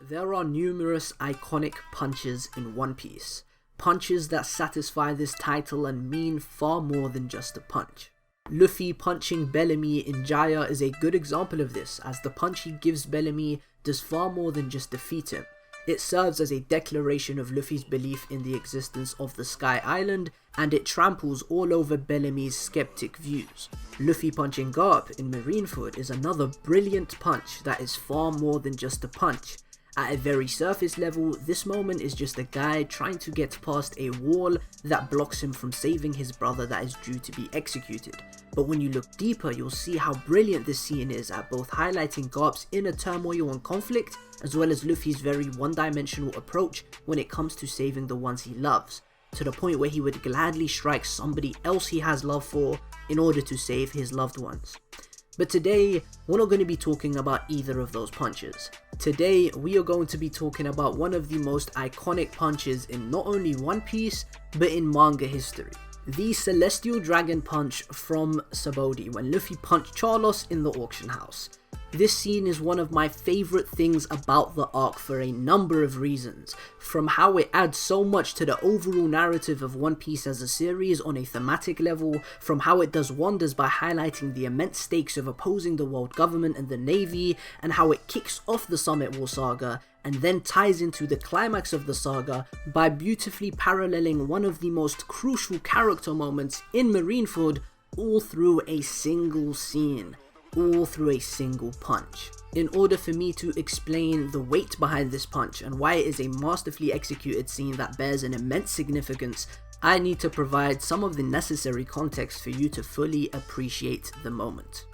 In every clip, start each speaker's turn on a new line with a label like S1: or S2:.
S1: There are numerous iconic punches in One Piece. Punches that satisfy this title and mean far more than just a punch. Luffy punching Bellamy in Jaya is a good example of this, as the punch he gives Bellamy does far more than just defeat him. It serves as a declaration of Luffy's belief in the existence of the Sky Island, and it tramples all over Bellamy's skeptic views. Luffy punching Garp in Marineford is another brilliant punch that is far more than just a punch. At a very surface level, this moment is just a guy trying to get past a wall that blocks him from saving his brother that is due to be executed. But when you look deeper, you'll see how brilliant this scene is at both highlighting Garp's inner turmoil and conflict, as well as Luffy's very one-dimensional approach when it comes to saving the ones he loves, to the point where he would gladly strike somebody else he has love for in order to save his loved ones. But today, we're not going to be talking about either of those punches. Today, we are going to be talking about one of the most iconic punches in not only One Piece, but in manga history. The Celestial Dragon Punch from Sabaody when Luffy punched Charloss in the auction house. This scene is one of my favourite things about the arc for a number of reasons, from how it adds so much to the overall narrative of One Piece as a series on a thematic level, from how it does wonders by highlighting the immense stakes of opposing the world government and the navy, and how it kicks off the Summit War saga, and then ties into the climax of the saga by beautifully paralleling one of the most crucial character moments in Marineford all through a single scene. All through a single punch. In order for me to explain the weight behind this punch and why it is a masterfully executed scene that bears an immense significance, I need to provide some of the necessary context for you to fully appreciate the moment.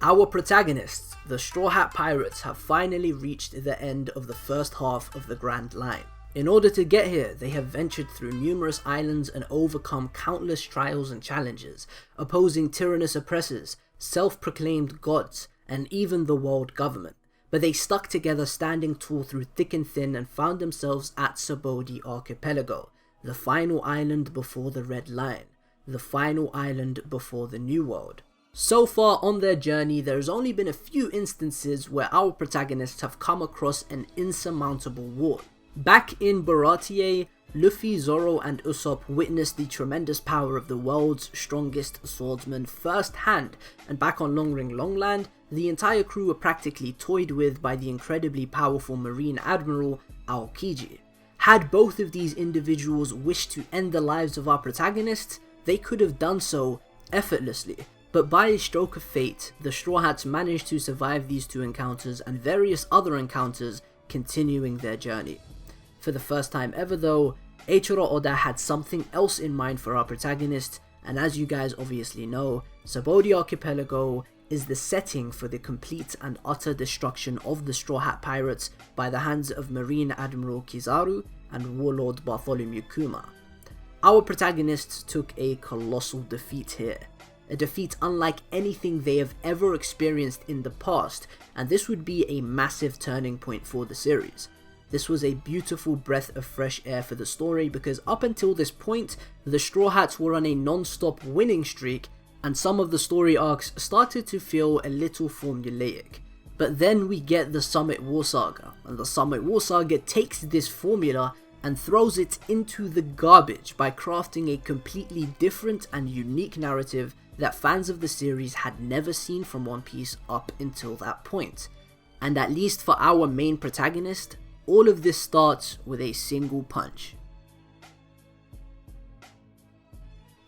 S1: Our protagonists, the Straw Hat Pirates, have finally reached the end of the first half of the Grand Line. In order to get here, they have ventured through numerous islands and overcome countless trials and challenges, opposing tyrannous oppressors, self-proclaimed gods, and even the world government. But they stuck together, standing tall through thick and thin, and found themselves at Sabaody Archipelago, the final island before the Red Line, the final island before the New World. So far on their journey, there has only been a few instances where our protagonists have come across an insurmountable wall. Back in Baratie, Luffy, Zoro, and Usopp witnessed the tremendous power of the world's strongest swordsman firsthand, and back on Long Ring Longland, the entire crew were practically toyed with by the incredibly powerful Marine Admiral Aokiji. Had both of these individuals wished to end the lives of our protagonists, they could have done so effortlessly. But by a stroke of fate, the Straw Hats managed to survive these two encounters and various other encounters, continuing their journey. For the first time ever though, Eiichiro Oda had something else in mind for our protagonist, and as you guys obviously know, Sabaody Archipelago is the setting for the complete and utter destruction of the Straw Hat Pirates by the hands of Marine Admiral Kizaru and Warlord Bartholomew Kuma. Our protagonists took a colossal defeat here. A defeat unlike anything they have ever experienced in the past, and this would be a massive turning point for the series. This was a beautiful breath of fresh air for the story, because up until this point, the Straw Hats were on a non-stop winning streak, and some of the story arcs started to feel a little formulaic. But then we get the Summit War saga, and the Summit War saga takes this formula and throws it into the garbage by crafting a completely different and unique narrative that fans of the series had never seen from One Piece up until that point. And at least for our main protagonist, all of this starts with a single punch.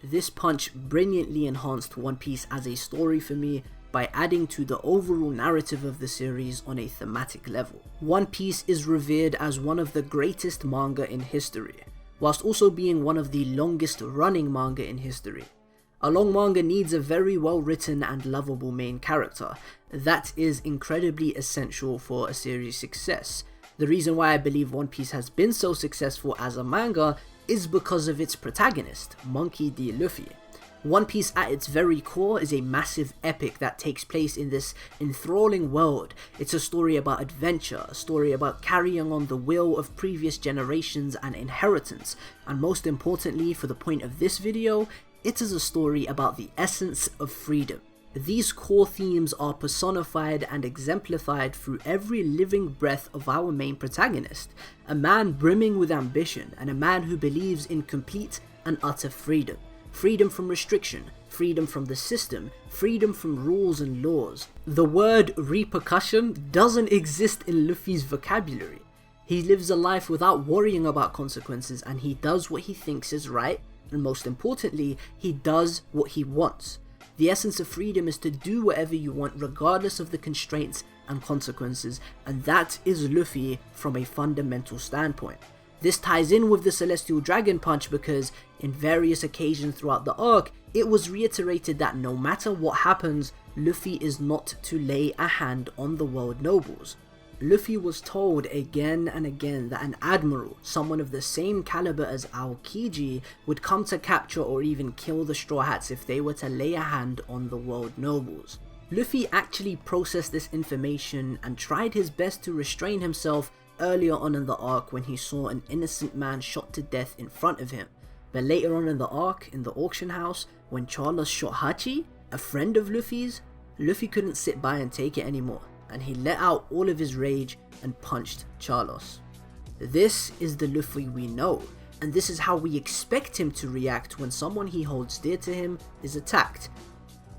S1: This punch brilliantly enhanced One Piece as a story for me by adding to the overall narrative of the series on a thematic level. One Piece is revered as one of the greatest manga in history, whilst also being one of the longest running manga in history. A long manga needs a very well written and lovable main character. That is incredibly essential for a series' success. The reason why I believe One Piece has been so successful as a manga is because of its protagonist, Monkey D. Luffy. One Piece at its very core is a massive epic that takes place in this enthralling world. It's a story about adventure, a story about carrying on the will of previous generations and inheritance, and most importantly for the point of this video, it is a story about the essence of freedom. These core themes are personified and exemplified through every living breath of our main protagonist, a man brimming with ambition and a man who believes in complete and utter freedom. Freedom from restriction, freedom from the system, freedom from rules and laws. The word repercussion doesn't exist in Luffy's vocabulary. He lives a life without worrying about consequences, and he does what he thinks is right, and most importantly, he does what he wants. The essence of freedom is to do whatever you want regardless of the constraints and consequences, and that is Luffy from a fundamental standpoint. This ties in with the Celestial Dragon Punch because in various occasions throughout the arc, it was reiterated that no matter what happens, Luffy is not to lay a hand on the world nobles. Luffy was told again and again that an admiral, someone of the same caliber as Aokiji, would come to capture or even kill the Straw Hats if they were to lay a hand on the world nobles. Luffy actually processed this information and tried his best to restrain himself earlier on in the arc when he saw an innocent man shot to death in front of him. But later on in the arc, in the auction house, when Charloss shot Hachi, a friend of Luffy's, Luffy couldn't sit by and take it anymore, and he let out all of his rage and punched Charloss. This is the Luffy we know, and this is how we expect him to react when someone he holds dear to him is attacked.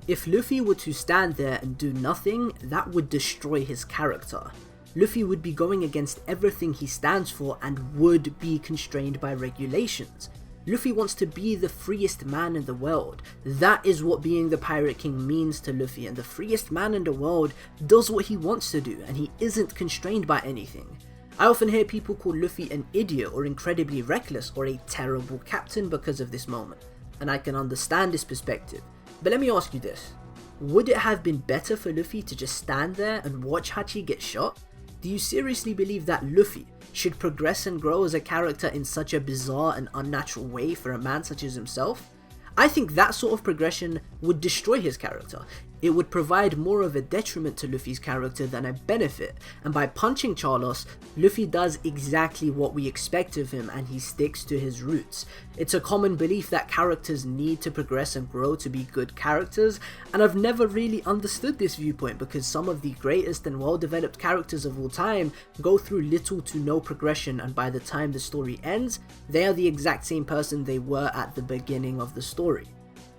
S1: If Luffy were to stand there and do nothing, that would destroy his character. Luffy would be going against everything he stands for and would be constrained by regulations. Luffy wants to be the freest man in the world. That is what being the Pirate King means to Luffy, and the freest man in the world does what he wants to do, and he isn't constrained by anything. I often hear people call Luffy an idiot or incredibly reckless or a terrible captain because of this moment, and I can understand this perspective. But let me ask you this. Would it have been better for Luffy to just stand there and watch Hachi get shot? Do you seriously believe that Luffy should progress and grow as a character in such a bizarre and unnatural way for a man such as himself? I think that sort of progression would destroy his character. It would provide more of a detriment to Luffy's character than a benefit, and by punching Charloss, Luffy does exactly what we expect of him and he sticks to his roots. It's a common belief that characters need to progress and grow to be good characters, and I've never really understood this viewpoint because some of the greatest and well-developed characters of all time go through little to no progression, and by the time the story ends, they are the exact same person they were at the beginning of the story.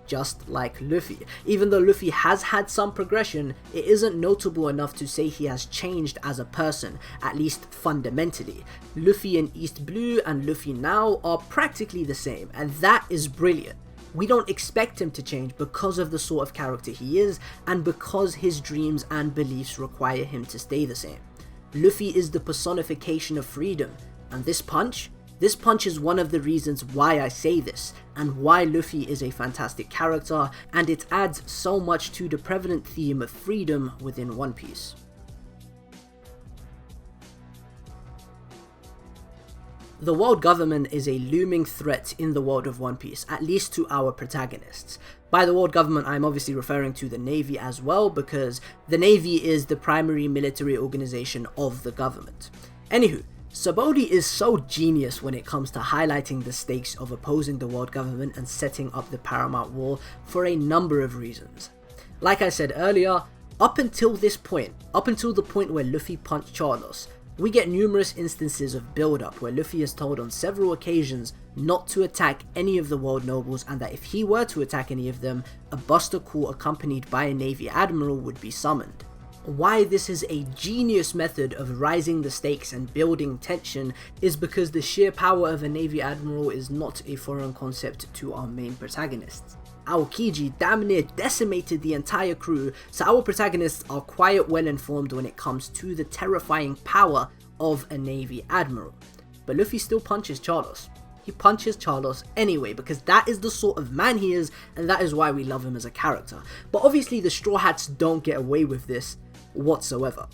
S1: Just like Luffy. Even though Luffy has had some progression, it isn't notable enough to say he has changed as a person, at least fundamentally. Luffy in East Blue and Luffy now are practically the same, and that is brilliant. We don't expect him to change because of the sort of character he is, and because his dreams and beliefs require him to stay the same. Luffy is the personification of freedom, and this punch is one of the reasons why I say this, and why Luffy is a fantastic character, and it adds so much to the prevalent theme of freedom within One Piece. The world government is a looming threat in the world of One Piece, at least to our protagonists. By the world government, I'm obviously referring to the Navy as well, because the Navy is the primary military organization of the government. Anywho, Sabaody is so genius when it comes to highlighting the stakes of opposing the world government and setting up the Paramount War for a number of reasons. Like I said earlier, up until this point, up until the point where Luffy punched Charloss, we get numerous instances of build-up where Luffy is told on several occasions not to attack any of the world nobles, and that if he were to attack any of them, a Buster Call accompanied by a Navy Admiral would be summoned. Why this is a genius method of rising the stakes and building tension is because the sheer power of a Navy Admiral is not a foreign concept to our main protagonists. Aokiji damn near decimated the entire crew, so our protagonists are quite well informed when it comes to the terrifying power of a Navy Admiral. But Luffy still punches Charloss. He punches Charloss anyway because that is the sort of man he is, and that is why we love him as a character. But obviously the Straw Hats don't get away with this whatsoever.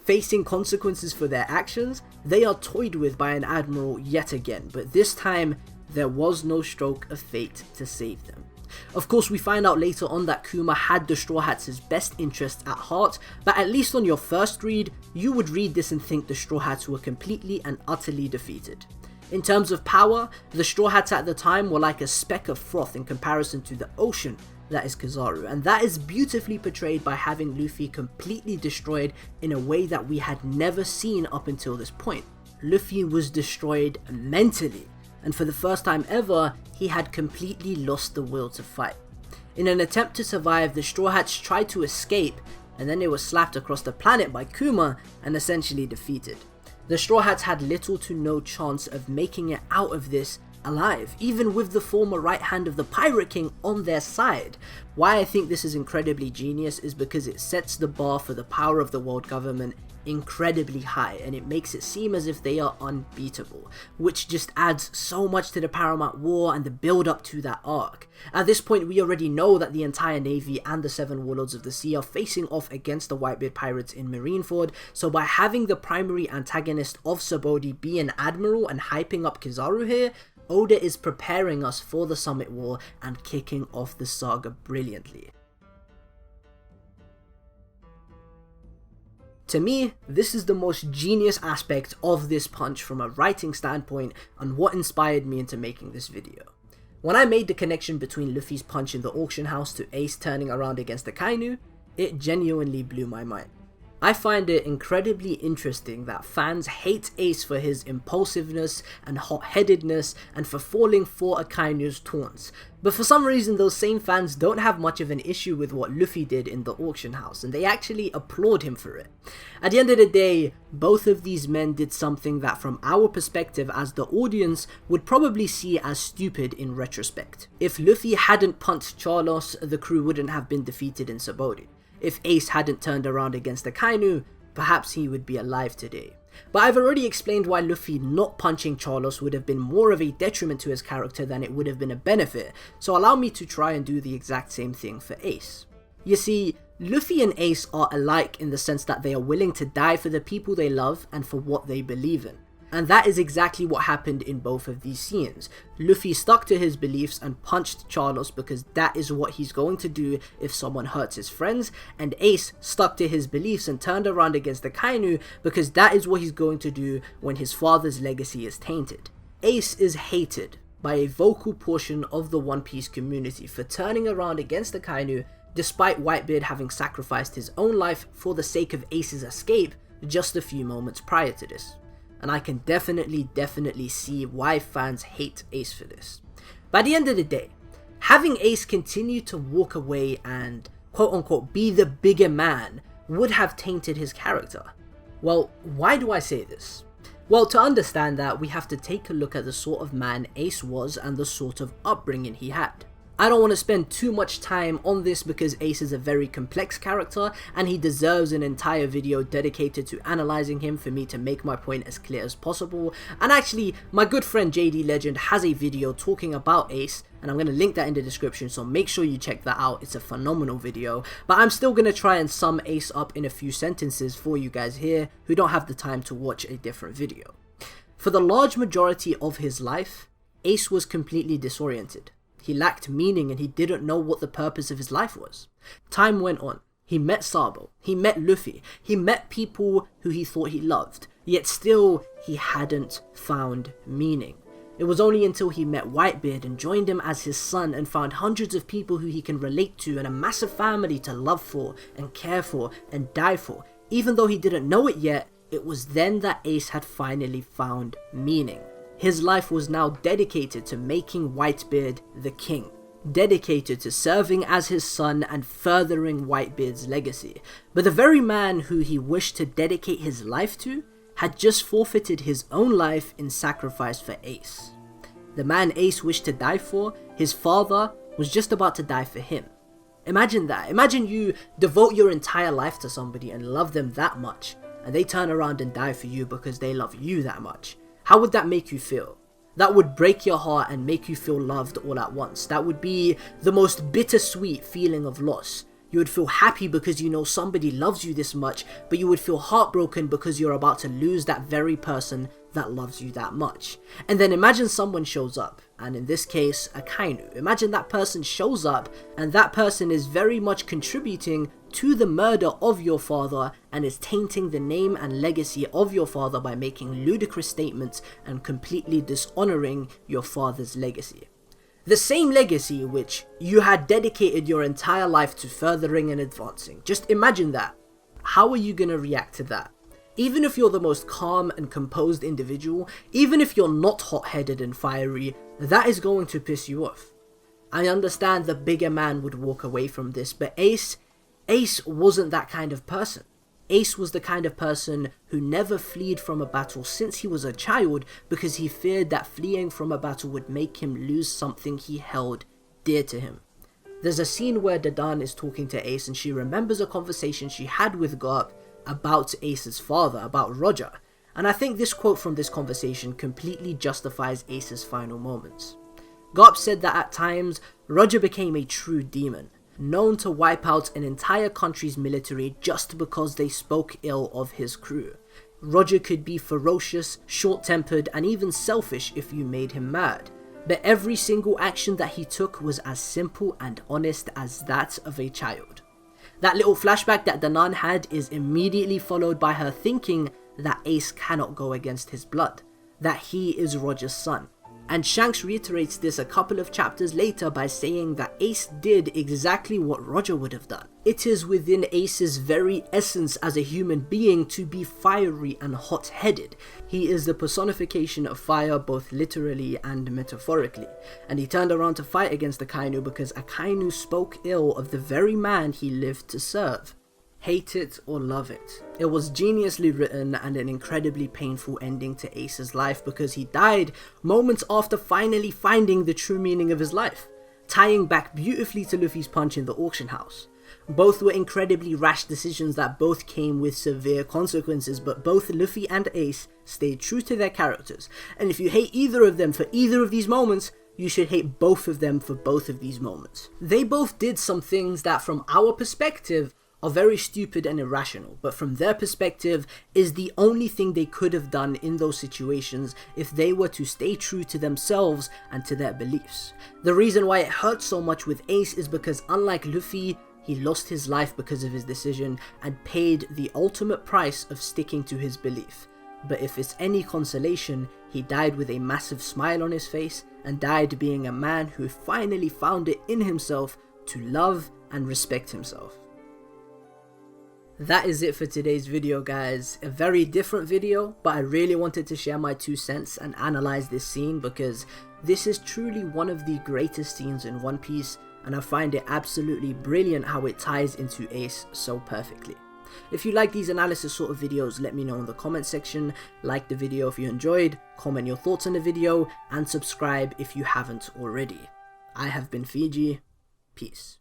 S1: Facing consequences for their actions, they are toyed with by an admiral yet again, but this time there was no stroke of fate to save them. Of course, we find out later on that Kuma had the Straw Hats' best interests at heart, but at least on your first read, you would read this and think the Straw Hats were completely and utterly defeated. In terms of power, the Straw Hats at the time were like a speck of froth in comparison to the ocean that is Kizaru, and that is beautifully portrayed by having Luffy completely destroyed in a way that we had never seen up until this point. Luffy was destroyed mentally, and for the first time ever, he had completely lost the will to fight. In an attempt to survive, the Straw Hats tried to escape, and then they were slapped across the planet by Kuma and essentially defeated. The Straw Hats had little to no chance of making it out of this alive, even with the former right hand of the Pirate King on their side. Why I think this is incredibly genius is because it sets the bar for the power of the world government incredibly high, and it makes it seem as if they are unbeatable, which just adds so much to the Paramount War and the build up to that arc. At this point, we already know that the entire Navy and the 7 Warlords of the Sea are facing off against the Whitebeard Pirates in Marineford, so by having the primary antagonist of Sabaody be an admiral and hyping up Kizaru here, Oda is preparing us for the Summit War and kicking off the saga brilliantly. To me, this is the most genius aspect of this punch from a writing standpoint and what inspired me into making this video. When I made the connection between Luffy's punch in the auction house to Ace turning around against the Kainu, it genuinely blew my mind. I find it incredibly interesting that fans hate Ace for his impulsiveness and hot-headedness and for falling for Akainu's taunts, but for some reason those same fans don't have much of an issue with what Luffy did in the auction house, and they actually applaud him for it. At the end of the day, both of these men did something that from our perspective as the audience would probably see as stupid in retrospect. If Luffy hadn't punched Charloss, the crew wouldn't have been defeated in Sabaody. If Ace hadn't turned around against the Kainu, perhaps he would be alive today. But I've already explained why Luffy not punching Charloss would have been more of a detriment to his character than it would have been a benefit, so allow me to try and do the exact same thing for Ace. You see, Luffy and Ace are alike in the sense that they are willing to die for the people they love and for what they believe in. And that is exactly what happened in both of these scenes. Luffy stuck to his beliefs and punched Charloss because that is what he's going to do if someone hurts his friends, and Ace stuck to his beliefs and turned around against the Kainu because that is what he's going to do when his father's legacy is tainted. Ace is hated by a vocal portion of the One Piece community for turning around against the Kainu despite Whitebeard having sacrificed his own life for the sake of Ace's escape just a few moments prior to this. And I can definitely see why fans hate Ace for this. By the end of the day, having Ace continue to walk away and quote unquote be the bigger man would have tainted his character. Well, why do I say this? Well, to understand that, we have to take a look at the sort of man Ace was and the sort of upbringing he had. I don't want to spend too much time on this because Ace is a very complex character and he deserves an entire video dedicated to analysing him for me to make my point as clear as possible. And actually, my good friend JD Legend has a video talking about Ace, and I'm going to link that in the description, so make sure you check that out. It's a phenomenal video, but I'm still going to try and sum Ace up in a few sentences for you guys here who don't have the time to watch a different video. For the large majority of his life, Ace was completely disoriented. He lacked meaning and he didn't know what the purpose of his life was. Time went on. He met Sabo, he met Luffy, he met people who he thought he loved, yet still he hadn't found meaning. It was only until he met Whitebeard and joined him as his son and found hundreds of people who he can relate to and a massive family to love for and care for and die for. Even though he didn't know it yet, it was then that Ace had finally found meaning. His life was now dedicated to making Whitebeard the king, dedicated to serving as his son and furthering Whitebeard's legacy. But the very man who he wished to dedicate his life to had just forfeited his own life in sacrifice for Ace. The man Ace wished to die for, his father, was just about to die for him. Imagine that. Imagine you devote your entire life to somebody and love them that much, and they turn around and die for you because they love you that much. How would that make you feel? That would break your heart and make you feel loved all at once. That would be the most bittersweet feeling of loss. You would feel happy because you know somebody loves you this much, but you would feel heartbroken because you're about to lose that very person that loves you that much. And then imagine someone shows up, and in this case, a Kainu. Imagine that person shows up, and that person is very much contributing to the murder of your father and is tainting the name and legacy of your father by making ludicrous statements and completely dishonoring your father's legacy. The same legacy which you had dedicated your entire life to furthering and advancing. Just imagine that. How are you gonna react to that? Even if you're the most calm and composed individual, even if you're not hot-headed and fiery, that is going to piss you off. I understand the bigger man would walk away from this, but Ace wasn't that kind of person. Ace was the kind of person who never fled from a battle since he was a child because he feared that fleeing from a battle would make him lose something he held dear to him. There's a scene where Dadan is talking to Ace and she remembers a conversation she had with Garp about Ace's father, about Roger, and I think this quote from this conversation completely justifies Ace's final moments. Garp said that at times, Roger became a true demon, known to wipe out an entire country's military just because they spoke ill of his crew. Roger could be ferocious, short-tempered, and even selfish if you made him mad, but every single action that he took was as simple and honest as that of a child. That little flashback that Danan had is immediately followed by her thinking that Ace cannot go against his blood, that he is Roger's son. And Shanks reiterates this a couple of chapters later by saying that Ace did exactly what Roger would have done. It is within Ace's very essence as a human being to be fiery and hot-headed. He is the personification of fire both literally and metaphorically, and he turned around to fight against Akainu because Akainu spoke ill of the very man he lived to serve. Hate it or love it. It was geniusly written and an incredibly painful ending to Ace's life because he died moments after finally finding the true meaning of his life, tying back beautifully to Luffy's punch in the auction house. Both were incredibly rash decisions that both came with severe consequences, but both Luffy and Ace stayed true to their characters, and if you hate either of them for either of these moments, you should hate both of them for both of these moments. They both did some things that from our perspective are very stupid and irrational, but from their perspective is the only thing they could have done in those situations if they were to stay true to themselves and to their beliefs. The reason why it hurts so much with Ace is because unlike Luffy, he lost his life because of his decision and paid the ultimate price of sticking to his belief. But if it's any consolation, he died with a massive smile on his face and died being a man who finally found it in himself to love and respect himself. That is it for today's video, guys. A very different video, but I really wanted to share my 2 cents and analyze this scene because this is truly one of the greatest scenes in One Piece, and I find it absolutely brilliant how it ties into Ace so perfectly. If you like these analysis sort of videos, let me know in the comment section, like the video if you enjoyed, comment your thoughts on the video, and subscribe if you haven't already. I have been Fiji. Peace.